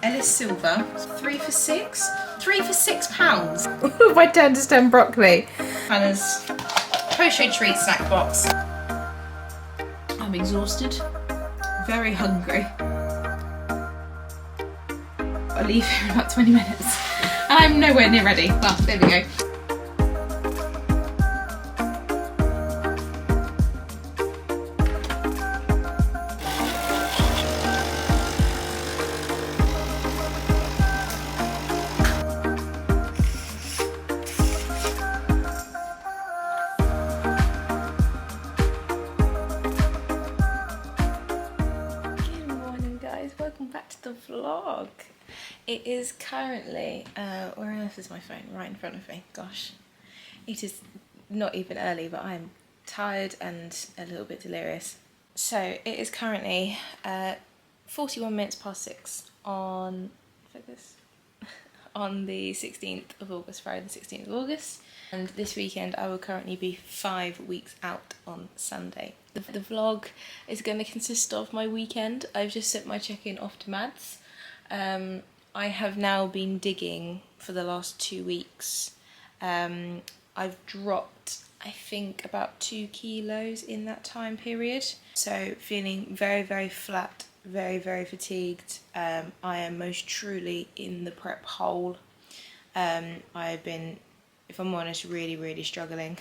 Ellis Silver, 3 for £6? 3 for £6? My turn to stem broccoli. Hannah's post-show treat snack box. I'm exhausted, very hungry. I'll leave here in about 20 minutes. I'm nowhere near ready. Well, there we go. Welcome back to the vlog. It is currently, where on earth is my phone? Right in front of me. Gosh, it is not even early, but I'm tired and a little bit delirious. So it is currently 41 minutes past 6 on, focus, on the 16th of August, Friday the 16th of August. And this weekend I will currently be 5 weeks out on Sunday. The vlog is going to consist of my weekend. I've just sent my check-in off to Mads. I have now been digging for the last 2 weeks. I've dropped, I think, about 2 kilos in that time period. So feeling very, very flat, very, very fatigued. I am most truly in the prep hole. I've been, if I'm honest, really, really struggling.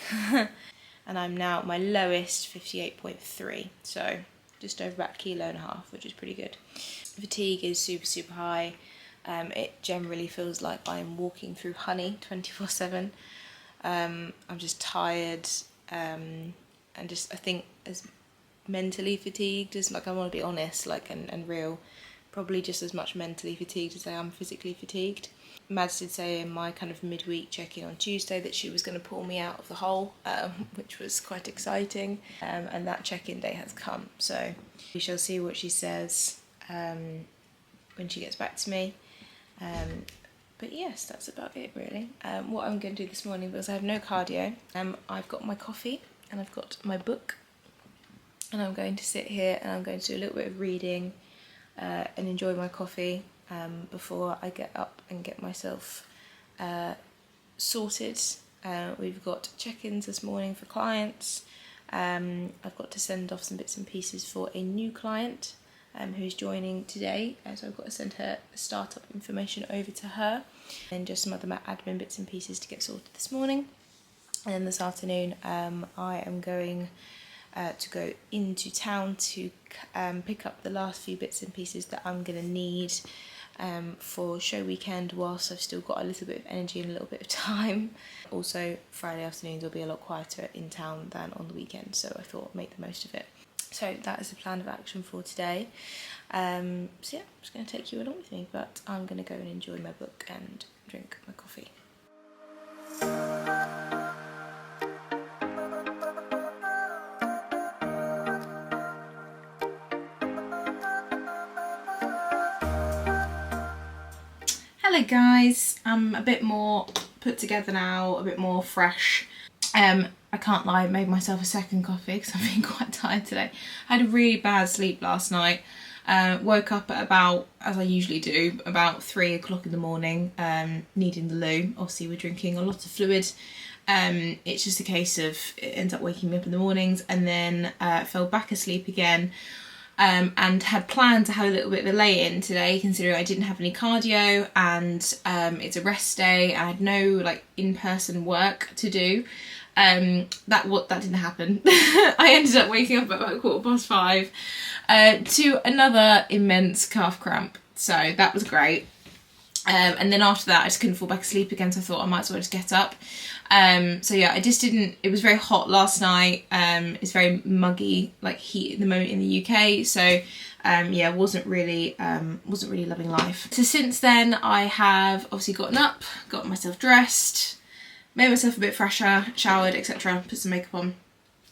And I'm now at my lowest, 58.3, so just over about 1.5 kilos, which is pretty good. Fatigue is super, super high. It generally feels like I'm walking through honey 24/7. I'm just tired, and just, I think, as mentally fatigued as, like, I want to be honest, like, and real, probably just as much mentally fatigued as I am physically fatigued. Mads did say in my kind of midweek check-in on Tuesday that she was going to pull me out of the hole, which was quite exciting, and that check-in day has come, so we shall see what she says when she gets back to me. But yes, that's about it really. What I'm going to do this morning, because I have no cardio, I've got my coffee and I've got my book, and I'm going to sit here and I'm going to do a little bit of reading and enjoy my coffee before I get up and get myself sorted. We've got check-ins this morning for clients. I've got to send off some bits and pieces for a new client who's joining today, so I've got to send her startup information over to her, and just some other admin bits and pieces to get sorted this morning. And then this afternoon I am going to go into town to pick up the last few bits and pieces that I'm going to need for show weekend, whilst I've still got a little bit of energy and a little bit of time. Also, Friday afternoons will be a lot quieter in town than on the weekend, so I thought I'd make the most of it. So that is the plan of action for today. So yeah, I'm just going to take you along with me, but I'm going to go and enjoy my book and drink my coffee. Hello guys, I'm a bit more put together now, a bit more fresh. I can't lie, I made myself a second coffee because I've been quite tired today. I had a really bad sleep last night. Woke up at about, as I usually do, about 3 o'clock in the morning, needing the loo. Obviously we're drinking a lot of fluid. It's just a case of, it ends up waking me up in the mornings, and then fell back asleep again. And had planned to have a little bit of a lay-in today, considering I didn't have any cardio and it's a rest day. I had no like in-person work to do. That didn't happen. I ended up waking up at about 5:15 to another immense calf cramp. So that was great. And then after that I just couldn't fall back asleep again, so I thought I might as well just get up. So yeah, I just didn't, it was very hot last night. It's very muggy, like heat at the moment in the UK, so yeah, wasn't really loving life. So since then I have obviously gotten up, got myself dressed, made myself a bit fresher, showered, etc., put some makeup on,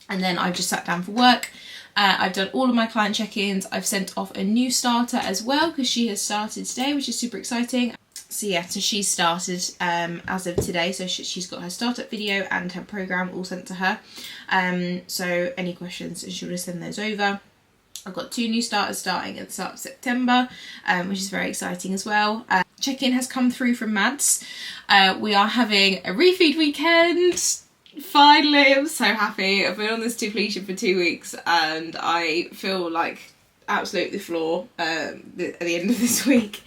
and then I've just sat down for work. I've done all of my client check-ins. I've sent off a new starter as well because she has started today, which is super exciting. So yeah, so she started as of today, so she's got her startup video and her program all sent to her. So any questions, she'll just send those over. I've got 2 new starters starting at the start of September, which is very exciting as well. Check-in has come through from Mads. We are having a refeed weekend. Finally, I'm so happy. I've been on this depletion for 2 weeks and I feel like absolutely floor at the end of this week.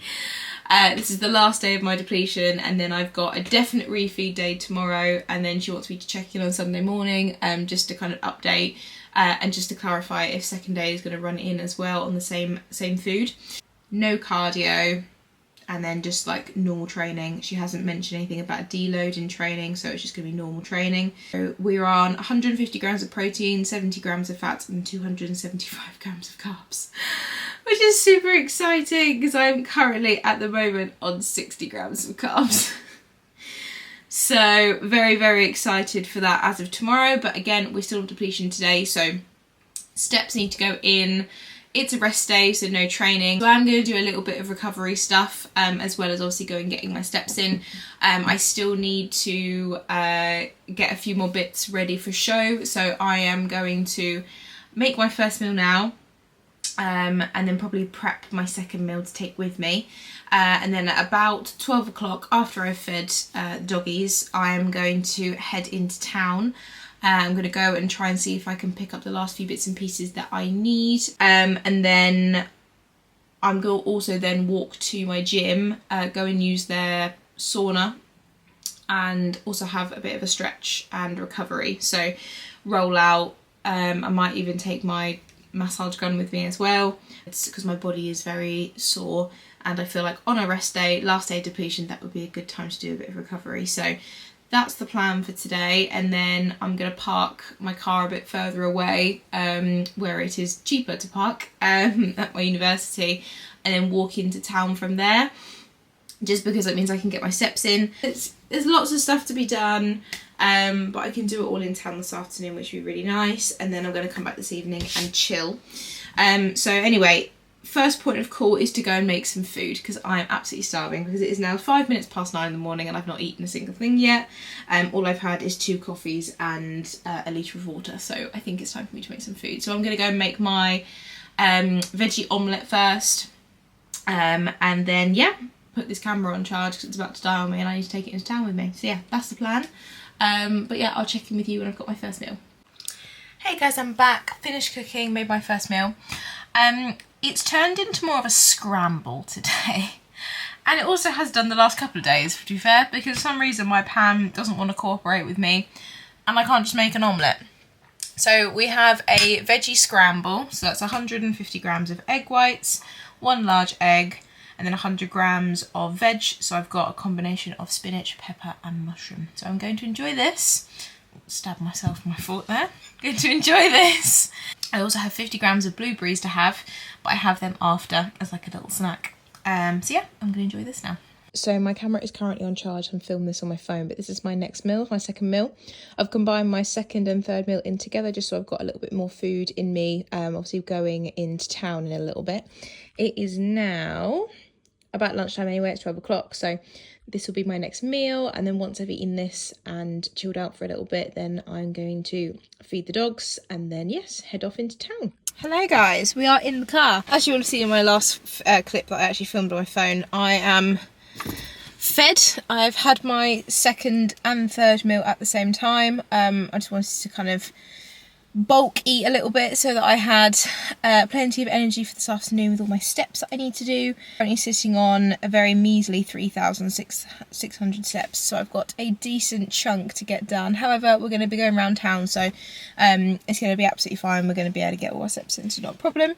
This is the last day of my depletion, and then I've got a definite refeed day tomorrow, and then she wants me to check in on Sunday morning just to kind of update and just to clarify if second day is going to run in as well on the same food. No cardio, and then just like normal training. She hasn't mentioned anything about deload in training, so it's just going to be normal training. So we're on 150 grams of protein, 70 grams of fat and 275 grams of carbs, which is super exciting because I'm currently at the moment on 60 grams of carbs. So very, very excited for that as of tomorrow. But again, we're still on depletion today, so steps need to go in. It's a rest day, so no training. So I'm going to do a little bit of recovery stuff, as well as obviously going and getting my steps in. I still need to get a few more bits ready for show, so I am going to make my first meal now, and then probably prep my second meal to take with me. And then at about 12 o'clock, after I've fed doggies, I am going to head into town. I'm going to go and try and see if I can pick up the last few bits and pieces that I need. And then I'm going to also then walk to my gym, go and use their sauna, and also have a bit of a stretch and recovery. So roll out. I might even take my massage gun with me as well. It's because my body is very sore, and I feel like on a rest day, last day of depletion, that would be a good time to do a bit of recovery. So that's the plan for today, and then I'm going to park my car a bit further away, where it is cheaper to park at my university, and then walk into town from there, just because that means I can get my steps in. There's lots of stuff to be done, but I can do it all in town this afternoon, which would be really nice, and then I'm going to come back this evening and chill. So anyway, first point of call is to go and make some food, because I'm absolutely starving, because it is now 5 minutes past 9 in the morning and I've not eaten a single thing yet. All I've had is 2 coffees and a litre of water, so I think it's time for me to make some food. So I'm going to go and make my veggie omelette first, and then yeah, put this camera on charge because it's about to die on me and I need to take it into town with me. So yeah, that's the plan. But yeah, I'll check in with you when I've got my first meal. Hey guys, I'm back, finished cooking, made my first meal. It's turned into more of a scramble today, and it also has done the last couple of days, to be fair, because for some reason my pan doesn't want to cooperate with me and I can't just make an omelette. So we have a veggie scramble, so that's 150 grams of egg whites, 1 large egg, and then 100 grams of veg. So I've got a combination of spinach, pepper and mushroom. So I'm going to enjoy this. Stab myself with my fork there. Going to enjoy this. I also have 50 grams of blueberries to have, but I have them after as like a little snack. So yeah, I'm going to enjoy this now. So my camera is currently on charge. I'm filming this on my phone, but this is my next meal, my second meal. I've combined my second and third meal in together just so I've got a little bit more food in me. Obviously going into town in a little bit. It is now about lunchtime anyway, it's 12 o'clock. So this will be my next meal, and then once I've eaten this and chilled out for a little bit, then I'm going to feed the dogs and then yes, head off into town. Hello guys, we are in the car. As you will have seen in my last clip that I actually filmed on my phone, I am fed. I've had my second and third meal at the same time. I just wanted to kind of bulk eat a little bit so that I had plenty of energy for this afternoon with all my steps that I need to do. Currently sitting on a very measly 3,600 steps, so I've got a decent chunk to get done. However, we're going to be going around town, so it's going to be absolutely fine. We're going to be able to get all our steps in, so not a problem.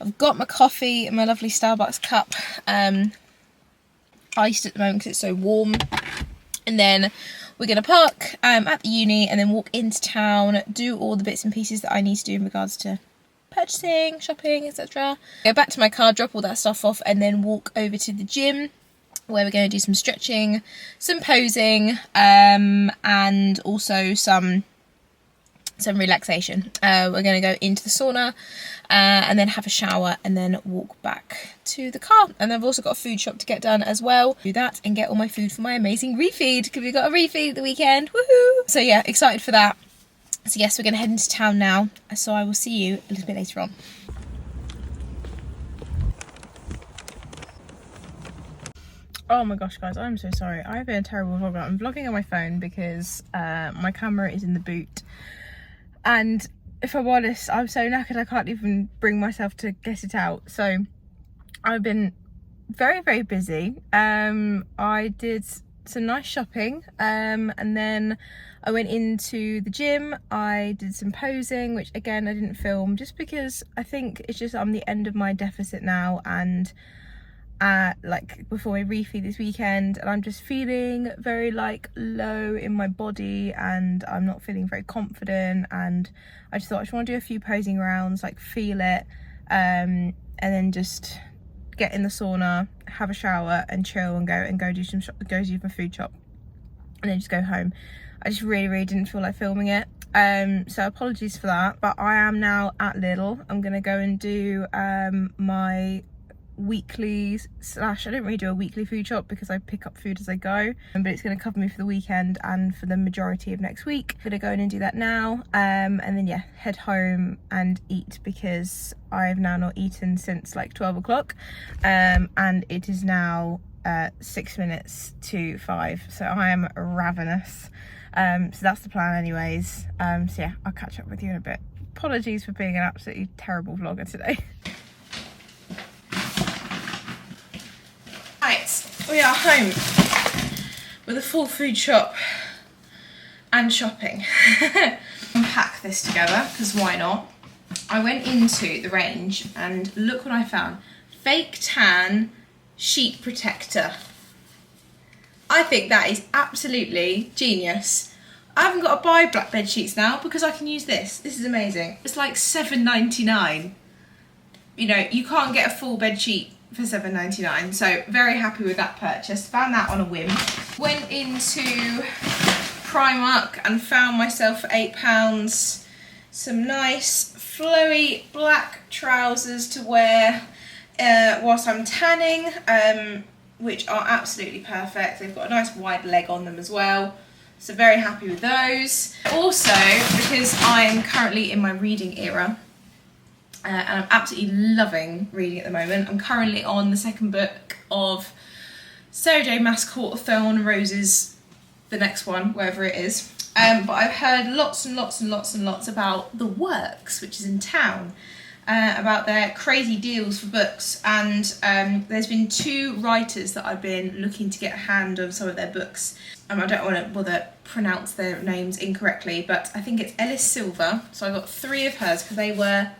I've got my coffee in my lovely Starbucks cup, iced at the moment because it's so warm, and then we're going to park at the uni and then walk into town, do all the bits and pieces that I need to do in regards to purchasing, shopping, etc. Go back to my car, drop all that stuff off, and then walk over to the gym where we're going to do some stretching, some posing, and also some relaxation. We're going to go into the sauna and then have a shower and then walk back to the car. And I've also got a food shop to get done as well. Do that and get all my food for my amazing refeed, because we've got a refeed at the weekend. Woohoo! So yeah, excited for that. So yes, we're going to head into town now. So I will see you a little bit later on. Oh my gosh, guys, I'm so sorry. I've been a terrible vlogger. I'm vlogging on my phone because my camera is in the boot. And if I'm honest, I'm so knackered I can't even bring myself to get it out. So I've been very, very busy. I did some nice shopping, and then I went into the gym. I did some posing, which again I didn't film just because I think it's just I'm the end of my deficit now, and like before my refeed this weekend, and I'm just feeling very like low in my body and I'm not feeling very confident, and I just thought I just want to do a few posing rounds, like feel it, and then just get in the sauna, have a shower and chill and go do my food shop and then just go home. I just really didn't feel like filming it, so apologies for that, but I am now at Lidl. I'm gonna go and do my weekly slash, I don't really do a weekly food shop because I pick up food as I go, but it's going to cover me for the weekend and for the majority of next week. I'm gonna go in and do that now, and then yeah, head home and eat because I've now not eaten since like 12 o'clock, and it is now 6 minutes to 5, so I am ravenous. So that's the plan anyways. So yeah, I'll catch up with you in a bit. Apologies for being an absolutely terrible vlogger today. Right, we are home with a full food shop and shopping. Unpack this together, because why not? I went into the range and look what I found. Fake tan sheet protector. I think that is absolutely genius. I haven't got to buy black bed sheets now because I can use this. This is amazing. It's like $7.99. You know, you can't get a full bed sheet for $7.99, so very happy with that purchase. Found that on a whim. Went into Primark and found myself for £8 some nice flowy black trousers to wear whilst I'm tanning, which are absolutely perfect. They've got a nice wide leg on them as well, so very happy with those. Also, because I'm currently in my reading era, and I'm absolutely loving reading at the moment. I'm currently on the second book of Sarah J Maas Court of Thorn and Roses, the next one, wherever it is. But I've heard lots and lots about The Works, which is in town, about their crazy deals for books. And there's been 2 writers that I've been looking to get a hand of some of their books. I don't want to bother pronounce their names incorrectly, but I think it's Ellis Silver. So I got 3 of hers because they were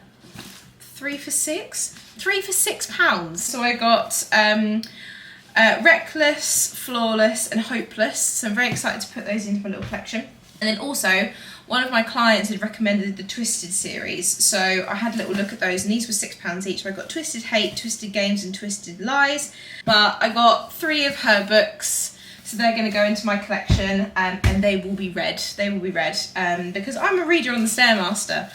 3 for £6. So I got Reckless, Flawless and Hopeless, so I'm very excited to put those into my little collection. And then also one of my clients had recommended the Twisted series, so I had a little look at those, and these were £6 each. So I got Twisted Hate, Twisted Games and Twisted Lies, but I got 3 of her books, so they're going to go into my collection, and they will be read. Because I'm a reader on the Stairmaster.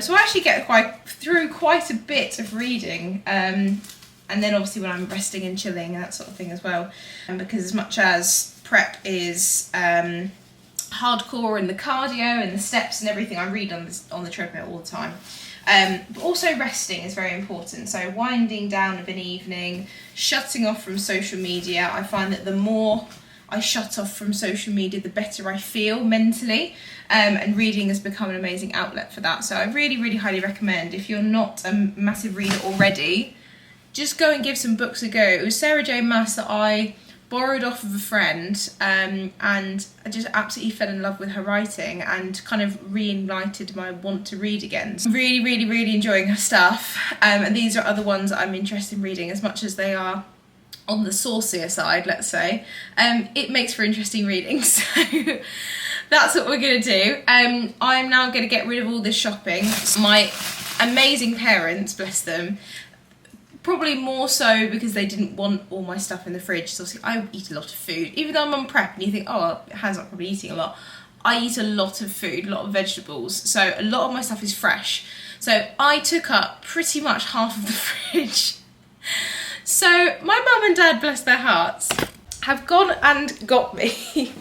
So I actually get through quite a bit of reading. And then obviously when I'm resting and chilling and that sort of thing as well. Because as much as prep is hardcore and the cardio and the steps and everything, I read on the treadmill all the time. But also resting is very important. So winding down of an evening, shutting off from social media. I find that the more I shut off from social media, the better I feel mentally, and reading has become an amazing outlet for that. So I really highly recommend, if you're not a massive reader already, just go and give some books a go. It was Sarah J Maas that I borrowed off of a friend, and I just absolutely fell in love with her writing and kind of reignited my want to read again. So I'm really enjoying her stuff, and these are other ones that I'm interested in reading, as much as they are on the saucier side, let's say. It makes for interesting reading, so that's what we're gonna do. I'm now gonna get rid of all this shopping. My amazing parents, bless them, probably more so because they didn't want all my stuff in the fridge. So obviously I eat a lot of food, even though I'm on prep and you think, oh, Hannah's not probably eating a lot. I eat a lot of food, a lot of vegetables, so a lot of my stuff is fresh. So I took up pretty much half of the fridge. So my mum and dad, bless their hearts, have gone and got me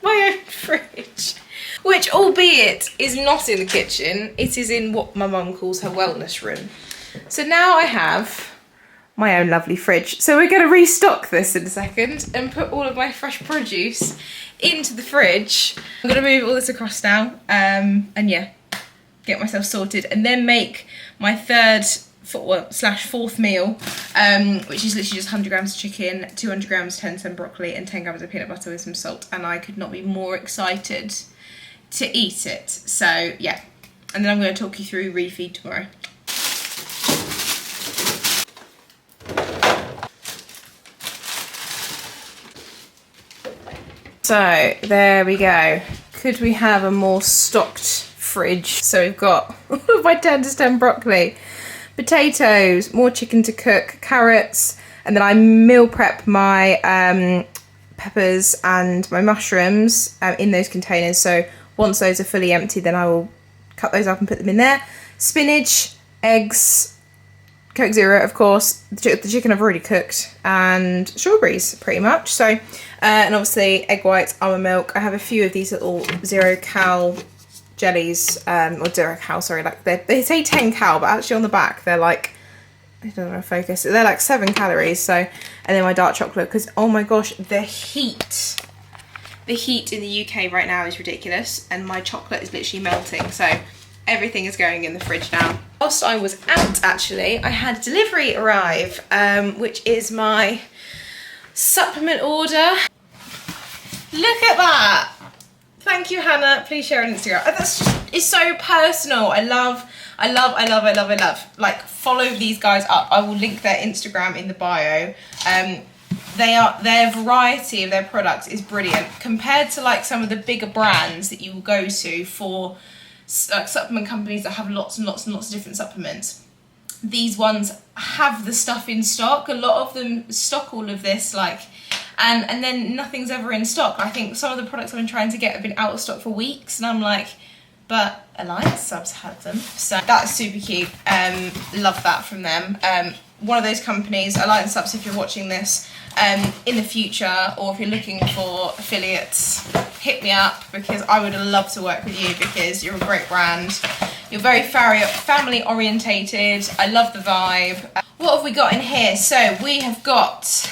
my own fridge, which albeit is not in the kitchen, it is in what my mum calls her wellness room. So now I have my own lovely fridge. So we're going to restock this in a second and put all of my fresh produce into the fridge. I'm going to move all this across now, and yeah, get myself sorted, and then make my fourth meal, which is literally just 100 grams of chicken, 200 grams 10% broccoli, and 10 grams of peanut butter with some salt, and I could not be more excited to eat it. So yeah, and then I'm going to talk you through Refeed tomorrow. So there we go. Could we have a more stocked fridge? So we've got all of my 10-10 broccoli, potatoes, more chicken to cook, carrots, and then I meal prep my peppers and my mushrooms in those containers. So once those are fully empty, then I will cut those up and put them in there. Spinach, eggs, Coke Zero, of course. The chicken I've already cooked, and strawberries, pretty much. So, and obviously egg whites, almond milk. I have a few of these little 0-cal jellies, or 0-cal, sorry. Like they say 10-cal, but actually on the back they're like, I don't know, focus. They're like 7 calories. So, and then my dark chocolate, because oh my gosh, the heat in the UK right now is ridiculous, and my chocolate is literally melting. So everything is going in the fridge now. Whilst I was out, actually, I had delivery arrive, which is my supplement order. Look at that. Thank you, Hannah. Please share on Instagram. That's just, it's so personal. I love. Like, follow these guys up. I will link their Instagram in the bio. Their variety of their products is brilliant compared to like some of the bigger brands that you will go to for like supplement companies that have lots and lots and lots of different supplements. These ones have the stuff in stock. A lot of them stock all of this, like, and then nothing's ever in stock. I think some of the products I've been trying to get have been out of stock for weeks, and I'm like, but Alliance Subs have them. So that's super cute. Love that from them. One of those companies, Alliance Subs, if you're watching this in the future, or if you're looking for affiliates, hit me up, because I would love to work with you, because you're a great brand. You're very family orientated. I love the vibe. What have we got in here? So we have got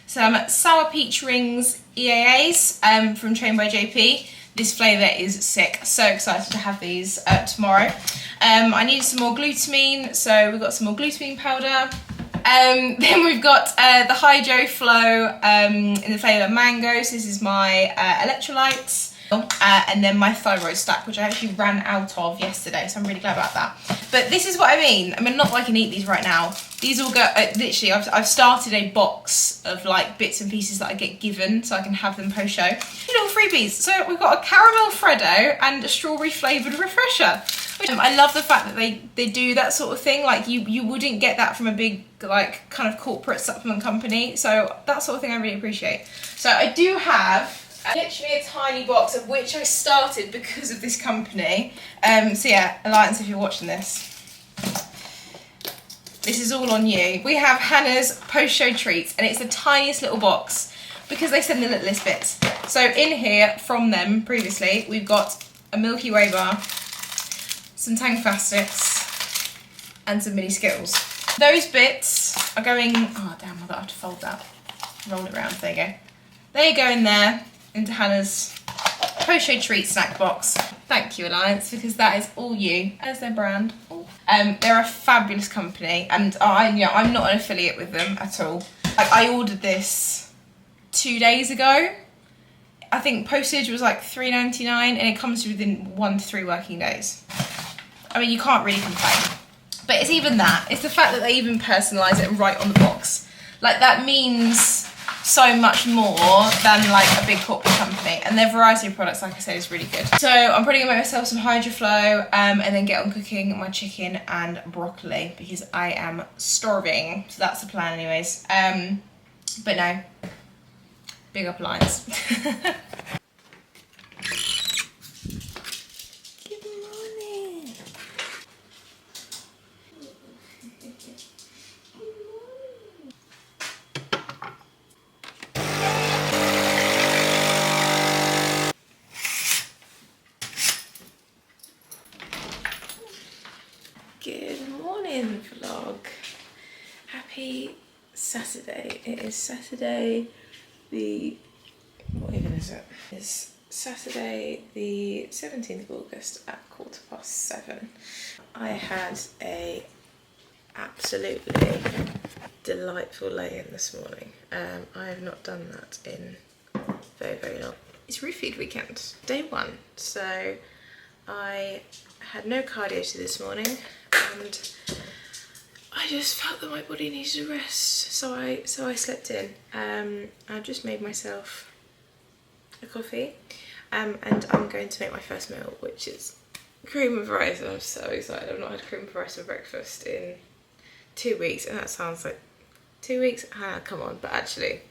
some Sour Peach Rings EAAs from Trained by JP. This flavour is sick. So excited to have these tomorrow. I need some more glutamine, so we've got some more glutamine powder. Then we've got the Hydro Flow in the flavour mango. So this is my electrolytes. And then my thyroid stack, which I actually ran out of yesterday, so I'm really glad about that. But this is what I mean. I mean, not that I can eat these right now. These all go, literally, I've started a box of like bits and pieces that I get given so I can have them post-show. Little freebies. So we've got a caramel Freddo and a strawberry flavoured refresher. I love the fact that they do that sort of thing. Like you wouldn't get that from a big like kind of corporate supplement company. So that sort of thing I really appreciate. So I do have literally a tiny box, of which I started because of this company. So yeah, Alliance, if you're watching this, this is all on you. We have Hannah's post-show treats, and it's the tiniest little box because they send the littlest bits. So in here from them previously, we've got a Milky Way bar, some Tang Fastics, and some mini Skittles. Those bits are going, oh damn, I've got to have to fold that. Roll it around, there you go. They go in there, into Hannah's post-show treat snack box. Thank you, Alliance, because that is all you. There's their brand. They're a fabulous company, and I'm not an affiliate with them at all. I ordered this 2 days ago. I think postage was like $3.99, and it comes within 1 to 3 working days. I mean, you can't really complain. But it's even that. It's the fact that they even personalise it and write on the box. Like, that means so much more than like a big corporate company, and their variety of products, like I said, is really good. So I'm probably gonna make myself some Hydro Flow and then get on cooking my chicken and broccoli because I am starving. So that's the plan anyways. But no, big up Alliance. Good morning, vlog. Happy Saturday. It is Saturday the, what even is it? It's Saturday the 17th of August at 7:15. I had a absolutely delightful lay-in this morning. I have not done that in very, very long. It's Refeed weekend, day one. So I had no cardio to this morning and I just felt that my body needed a rest. So I slept in. I've just made myself a coffee and I'm going to make my first meal, which is cream of rice. I'm so excited. I've not had cream of rice for breakfast in 2 weeks, and that sounds like 2 weeks? Ah, come on, but actually,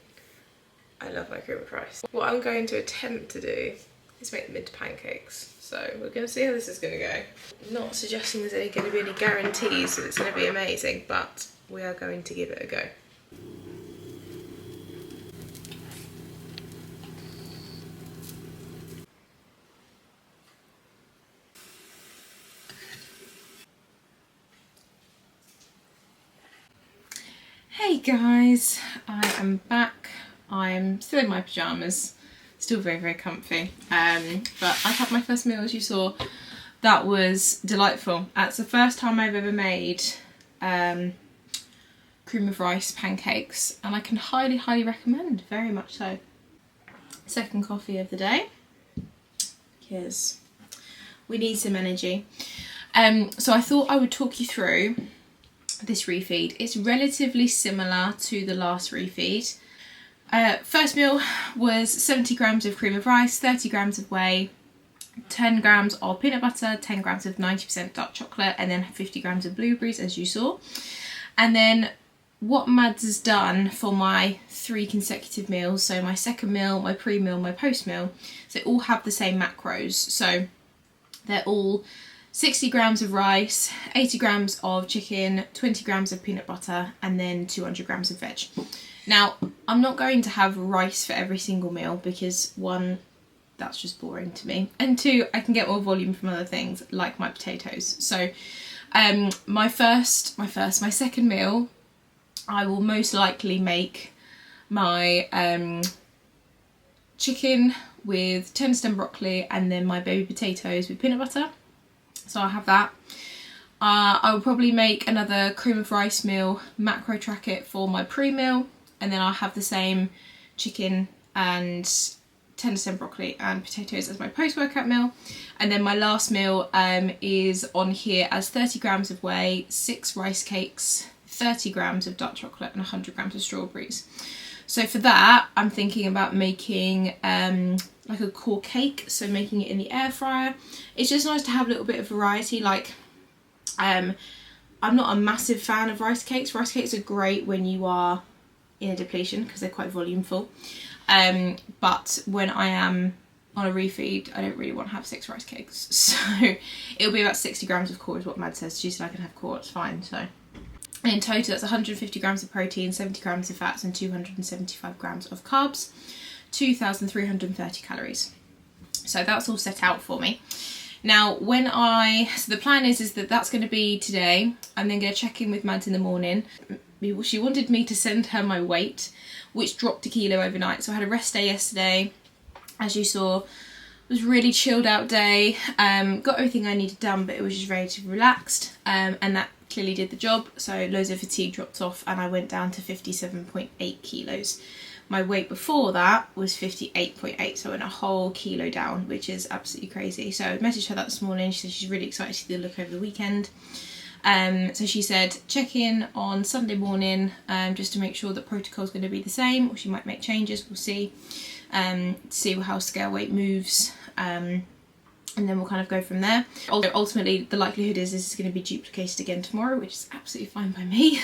I love my cream of rice. What I'm going to attempt to do is make them into pancakes. So we're going to see how this is going to go. Not suggesting there's going to be any guarantees that it's going to be amazing, but we are going to give it a go. Hey guys, I am back. I'm still in my pyjamas, still very, very comfy. But I've had my first meal, as you saw. That was delightful. It's the first time I've ever made cream of rice pancakes, and I can highly, highly recommend, very much so. Second coffee of the day, because we need some energy. So I thought I would talk you through this refeed. It's relatively similar to the last refeed. First meal was 70 grams of cream of rice, 30 grams of whey, 10 grams of peanut butter, 10 grams of 90% dark chocolate, and then 50 grams of blueberries, as you saw. And then what Mads has done for my 3 consecutive meals, so my second meal, my pre-meal, my post-meal, so they all have the same macros. So they're all 60 grams of rice, 80 grams of chicken, 20 grams of peanut butter, and then 200 grams of veg. Now, I'm not going to have rice for every single meal because 1, that's just boring to me, and 2, I can get more volume from other things like my potatoes. So my second meal, I will most likely make my chicken with turnip stem broccoli and then my baby potatoes with peanut butter. So I'll have that. I will probably make another cream of rice meal, macro track it for my pre-meal, and then I'll have the same chicken and turnip stem broccoli and potatoes as my post-workout meal. And then my last meal is on here as 30 grams of whey, 6 rice cakes, 30 grams of dark chocolate, and 100 grams of strawberries. So for that, I'm thinking about making like a core cake, so making it in the air fryer. It's just nice to have a little bit of variety. Like, I'm not a massive fan of rice cakes. Rice cakes are great when you are in a depletion because they're quite volumeful. But when I am on a refeed, I don't really want to have 6 rice cakes. So it'll be about 60 grams of core is what Mad says. She said I can have core, it's fine. So in total, that's 150 grams of protein, 70 grams of fats, and 275 grams of carbs, 2,330 calories. So that's all set out for me. Now, so the plan is that that's going to be today. I'm then going to check in with Mads in the morning. She wanted me to send her my weight, which dropped a kilo overnight. So I had a rest day yesterday, as you saw. It was a really chilled out day. Got everything I needed done, but it was just relatively relaxed. And that clearly did the job. So loads of fatigue dropped off and I went down to 57.8 kilos. My weight before that was 58.8, so I went a whole kilo down, which is absolutely crazy. So I messaged her that this morning. She said she's really excited to see the look over the weekend. So she said check in on Sunday morning just to make sure that protocol is going to be the same, or she might make changes, we'll see. See how scale weight moves, and then we'll kind of go from there. Ultimately, the likelihood is this is going to be duplicated again tomorrow, which is absolutely fine by me.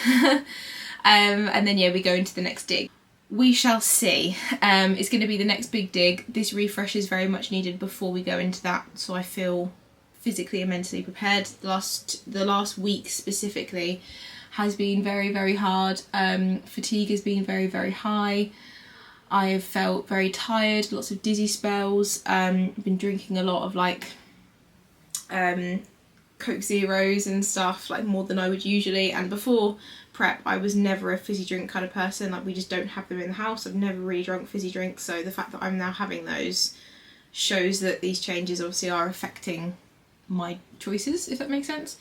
And then, yeah, we go into the next dig. We shall see. It's going to be the next big dig. This refresh is very much needed before we go into that, so I feel physically and mentally prepared. The last week specifically has been very, very hard. Fatigue has been very, very high. I have felt very tired, lots of dizzy spells. Been drinking a lot of like Coke Zeros and stuff, like more than I would usually. And before prep, I was never a fizzy drink kind of person. Like, we just don't have them in the house. I've never really drunk fizzy drinks, so the fact that I'm now having those shows that these changes obviously are affecting my choices, if that makes sense.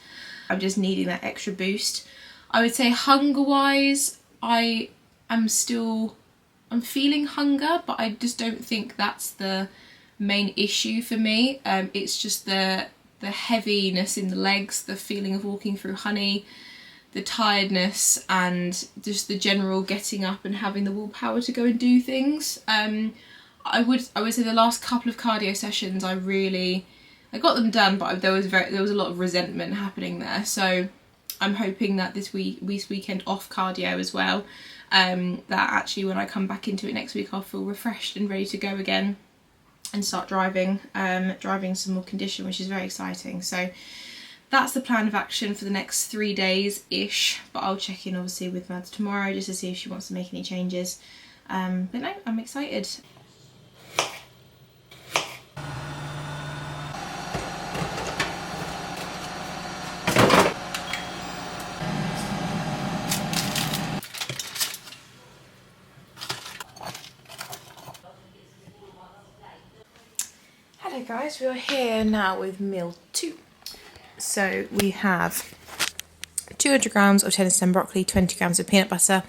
I'm just needing that extra boost. I would say hunger wise, I'm feeling hunger, but I just don't think that's the main issue for me. It's just the heaviness in the legs, the feeling of walking through honey, the tiredness, and just the general getting up and having the willpower to go and do things. I would say the last couple of cardio sessions, I got them done, but there was a lot of resentment happening there. So I'm hoping that this weekend off cardio as well, that actually when I come back into it next week, I'll feel refreshed and ready to go again and start driving some more condition, which is very exciting. So that's the plan of action for the next 3 days-ish, but I'll check in obviously with Mads tomorrow just to see if she wants to make any changes. But no, I'm excited. Hello guys, we are here now with meal 2. So we have 200 grams of tennis stem broccoli, 20 grams of peanut butter.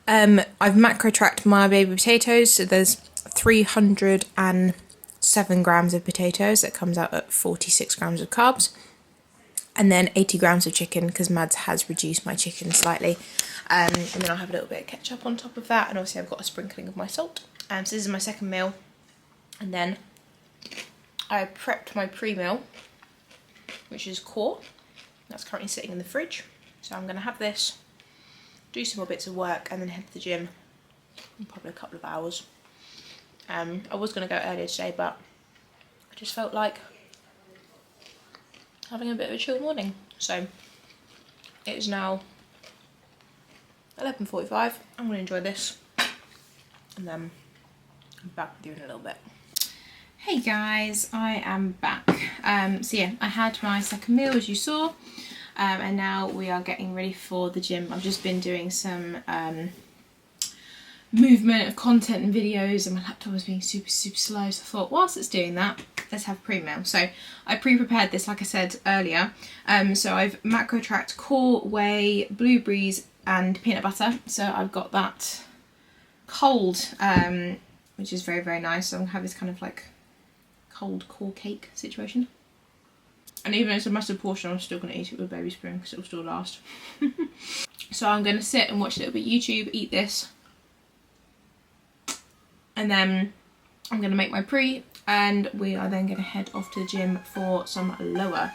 I've macro tracked my baby potatoes, so there's 307 grams of potatoes. That comes out at 46 grams of carbs. And then 80 grams of chicken, because Mads has reduced my chicken slightly. And then I'll have a little bit of ketchup on top of that, and obviously I've got a sprinkling of my salt. So this is my second meal. And then I prepped my pre-meal, which is core. That's currently sitting in the fridge. So I'm going to have this, do some more bits of work, and then head to the gym in probably a couple of hours. I was going to go earlier today, but I just felt like having a bit of a chill morning. So it is now 11:45. I'm going to enjoy this, and then I'm back with you in a little bit. Hey guys, I am back. So yeah, I had my second meal as you saw, and now we are getting ready for the gym. I've just been doing some movement of content and videos, and my laptop was being super slow, so I thought whilst it's doing that, let's have pre-meal. So I pre-prepared this, like I said earlier. So I've macro tracked core, whey, blueberries and peanut butter. So I've got that cold, which is very nice. So I'm gonna have this kind of like cold core cake situation, and even though it's a massive portion, I'm still going to eat it with a baby spoon because it'll still last. So I'm going to sit and watch a little bit of YouTube, eat this, and then I'm going to make my pre, and we are then going to head off to the gym for some lower.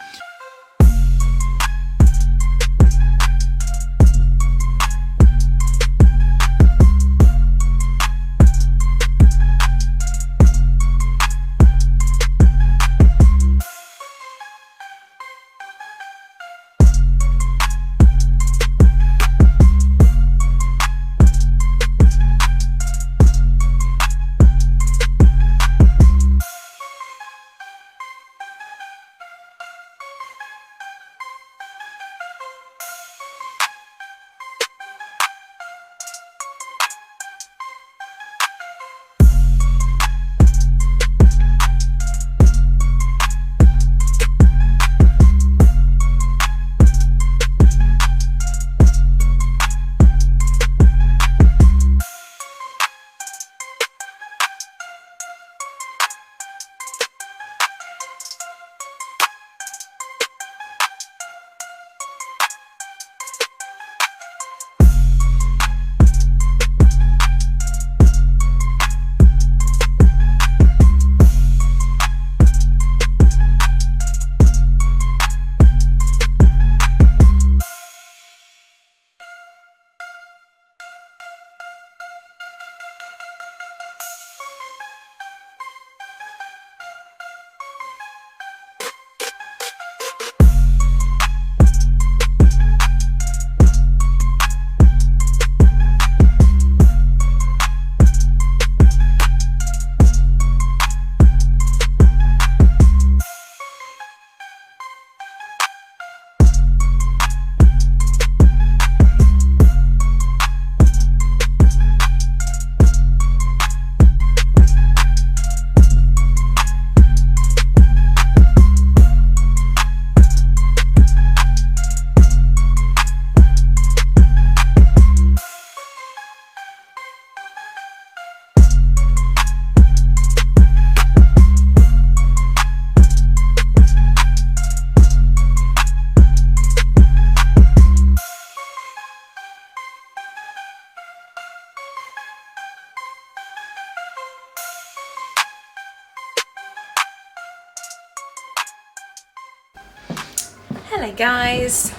Hello guys,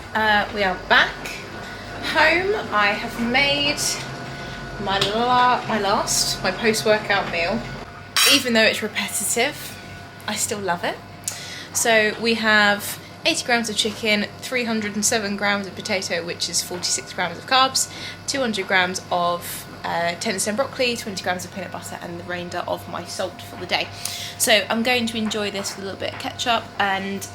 we are back home. I have made my post-workout meal. Even though it's repetitive, I still love it. So we have 80 grams of chicken, 307 grams of potato, which is 46 grams of carbs, 200 grams of tennis and broccoli, 20 grams of peanut butter, and the remainder of my salt for the day. So I'm going to enjoy this with a little bit of ketchup and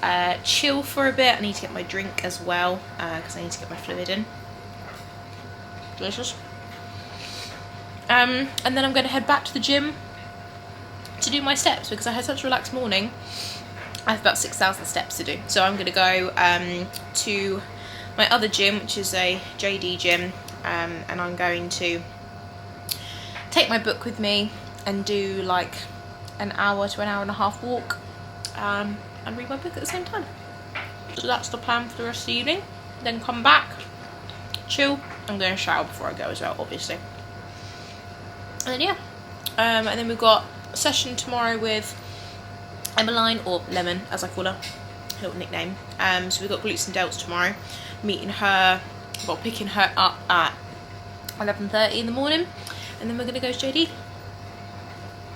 chill for a bit. I need to get my drink as well because I need to get my fluid in. Delicious. And then I'm going to head back to the gym to do my steps because I had such a relaxed morning. I have about 6,000 steps to do. So I'm going to go to my other gym, which is a JD gym, and I'm going to take my book with me and do like an hour to an hour and a half walk and read my book at the same time. So that's the plan for the rest of the evening. Then come back, chill. I'm going to shower before I go as well, obviously. And then yeah, and then we've got a session tomorrow with Emmeline, or Lemon as I call her, her little nickname. So we've got glutes and delts tomorrow, meeting her, well, picking her up at 11:30 in the morning, and then we're going to go to JD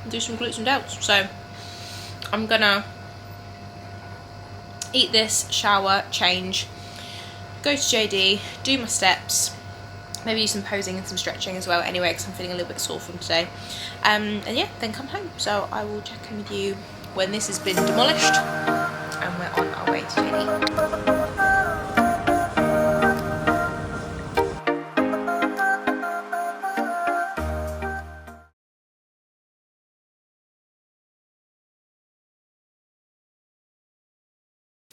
and do some glutes and delts. So I'm gonna eat this, shower, change, go to JD, do my steps, maybe do some posing and some stretching as well anyway because I'm feeling a little bit sore from today, and yeah, then come home. So I will check in with you when this has been demolished and we're on our way to JD.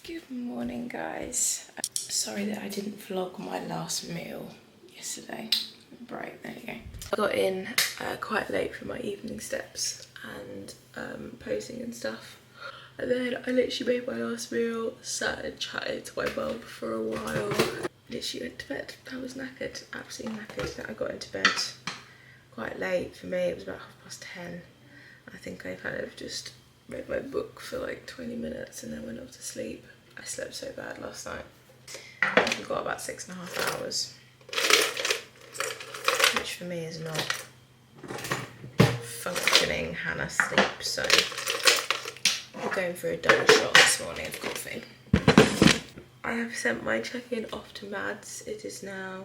Good morning guys. Sorry that I didn't vlog my last meal yesterday. Right, there you go. I got in quite late for my evening steps and posing and stuff. And then I literally made my last meal, sat and chatted to my mum for a while. Literally went to bed. I was knackered, absolutely knackered. I got into bed quite late. For me it was about 10:30. I think I kind of just read my book for like 20 minutes and then went off to sleep. I slept so bad last night. I got about 6.5 hours, which for me is not functioning Hannah sleep, so we're going for a double shot this morning of coffee. I have sent my check-in off to Mads. It is now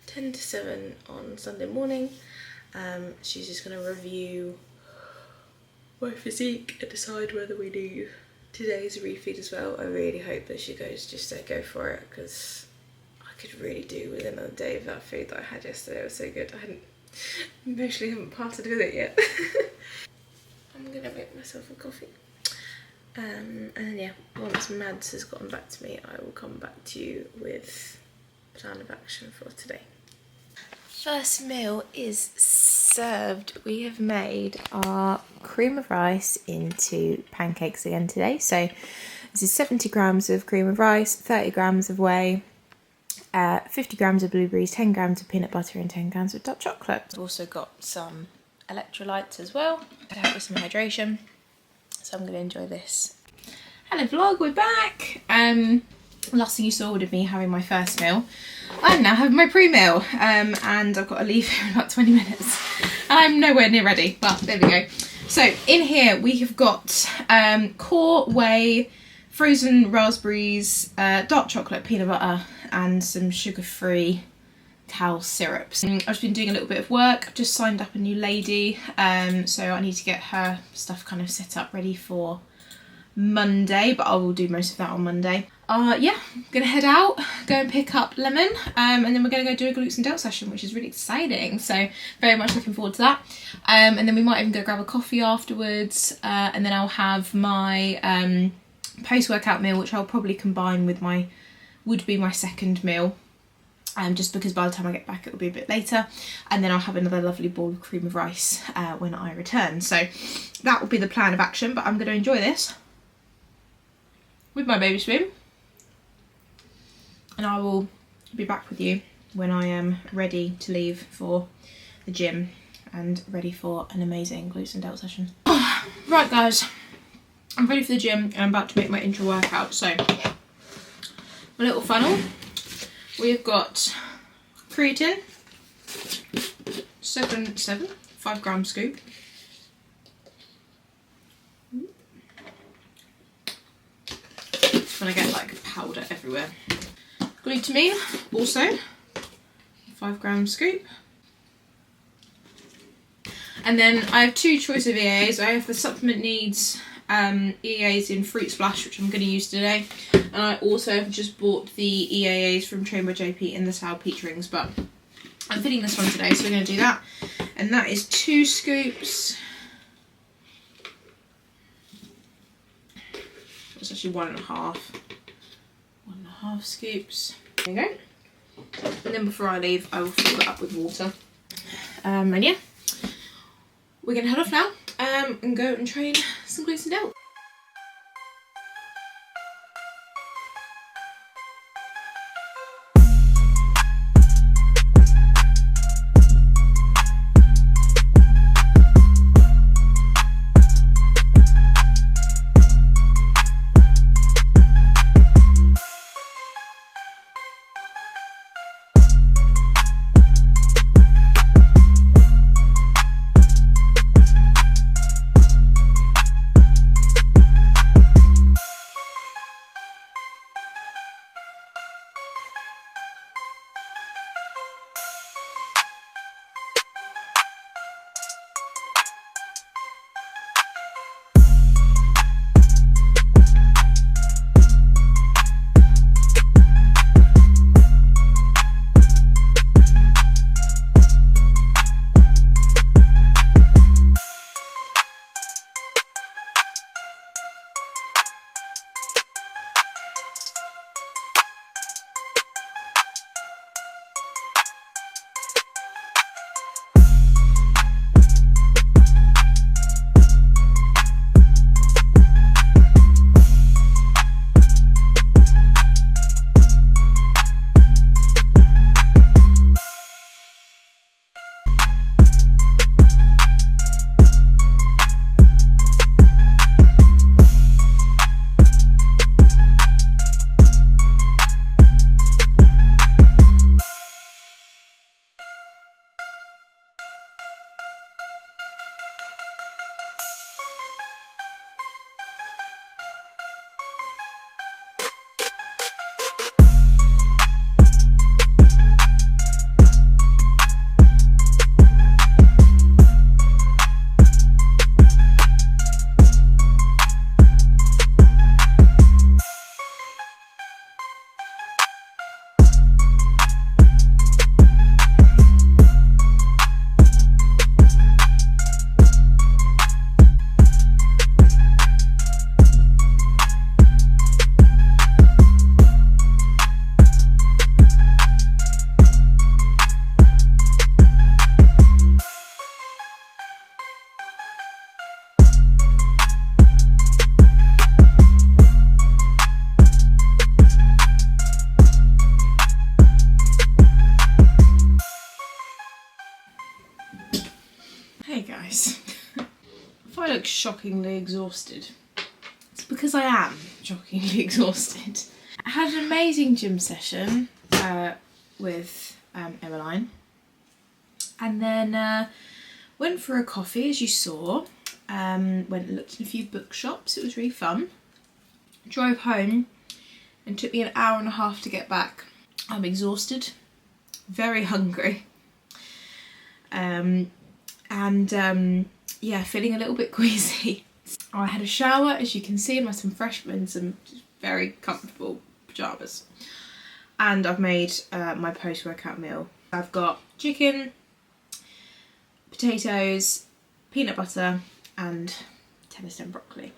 10 to 7 on Sunday morning. She's just going to review my physique and decide whether we do today's refeed as well. I really hope that she goes just to go for it because I could really do with another day of that food that I had yesterday. It was so good. I emotionally haven't parted with it yet. I'm gonna make myself a coffee. And then yeah, once Mads has gotten back to me, I will come back to you with a plan of action for today. First meal is served. We have made our cream of rice into pancakes again today. So this is 70 grams of cream of rice, 30 grams of whey, 50 grams of blueberries, 10 grams of peanut butter and 10 grams of dark chocolate. I've also got some electrolytes as well to help with some hydration. So I'm going to enjoy this. Hello vlog, we're back. Last thing you saw would have been having my first meal. I'm now having my pre-meal and I've got to leave here in about 20 minutes. I'm nowhere near ready, but there we go. So in here we have got core, whey, frozen raspberries, dark chocolate, peanut butter and some sugar-free cow syrups. I've just been doing a little bit of work. I've just signed up a new lady, so I need to get her stuff kind of set up ready for Monday, but I will do most of that on Monday. Yeah, I'm gonna head out, go and pick up Lemon, and then we're gonna go do a glutes and delts session, which is really exciting. So very much looking forward to that. And then we might even go grab a coffee afterwards, and then I'll have my post-workout meal, which I'll probably combine with my, would be my second meal. Just because by the time I get back it will be a bit later, and then I'll have another lovely bowl of cream of rice when I return. So that will be the plan of action, but I'm going to enjoy this with my baby spoon, and I will be back with you when I am ready to leave for the gym and ready for an amazing glutes and delts session. Right guys, I'm ready for the gym and I'm about to make my intro workout, so my little funnel. We've got creatine, 5 gram scoop. When I get like powder everywhere. Glutamine, also 5 gram scoop. And then I have 2 choice of EAAs. I have the supplement needs EAAs in Fruit Splash, which I'm going to use today. And I also have just bought the EAAs from Train by JP in the Sour Peach Rings, but I'm fitting this one today, so we're going to do that. And that is 2 scoops. It's actually 1.5. 1.5 scoops. There you go. And then before I leave, I will fill it up with water. And yeah, we're going to head off now and go and train some glutes and delts. Hey guys, if I look shockingly exhausted, it's because I am shockingly exhausted. I had an amazing gym session with Emmeline, and then went for a coffee, as you saw. Went and looked in a few bookshops. It was really fun. Drove home and took me an hour and a half to get back. I'm exhausted, very hungry, yeah, feeling a little bit queasy. I had a shower, as you can see, in some freshmen, some very comfortable pyjamas, and I've made my post-workout meal. I've got chicken, potatoes, peanut butter and tennis stem broccoli.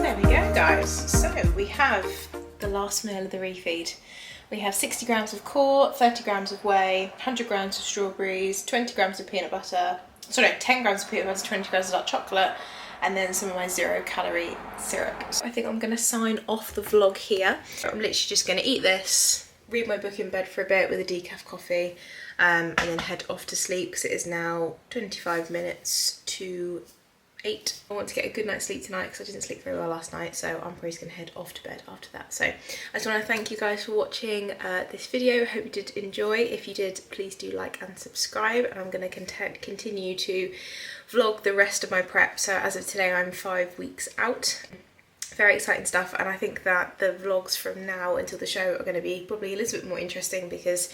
There we go, guys. So we have the last meal of the refeed. We have 60 grams of core, 30 grams of whey, 100 grams of strawberries, 20 grams of peanut butter, 10 grams of peanut butter, 20 grams of dark chocolate, and then some of my 0-calorie syrup. So I think I'm gonna sign off the vlog here. I'm literally just gonna eat this, read my book in bed for a bit with a decaf coffee, and then head off to sleep because it is now 25 minutes to 8. I want to get a good night's sleep tonight because I didn't sleep very well last night, so I'm probably just going to head off to bed after that. So I just want to thank you guys for watching this video. I hope you did enjoy. If you did, please do like and subscribe, and I'm going to continue to vlog the rest of my prep. So as of today, I'm 5 weeks out. Very exciting stuff, and I think that the vlogs from now until the show are going to be probably a little bit more interesting because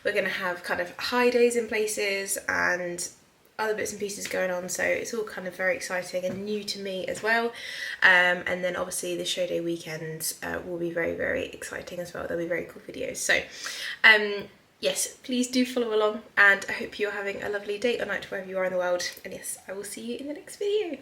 we're going to have kind of high days in places and other bits and pieces going on, so it's all kind of very exciting and new to me as well. And then obviously the show day weekends will be very, very exciting as well. They'll be very cool videos. So yes, please do follow along, and I hope you're having a lovely day or night wherever you are in the world. And yes, I will see you in the next video.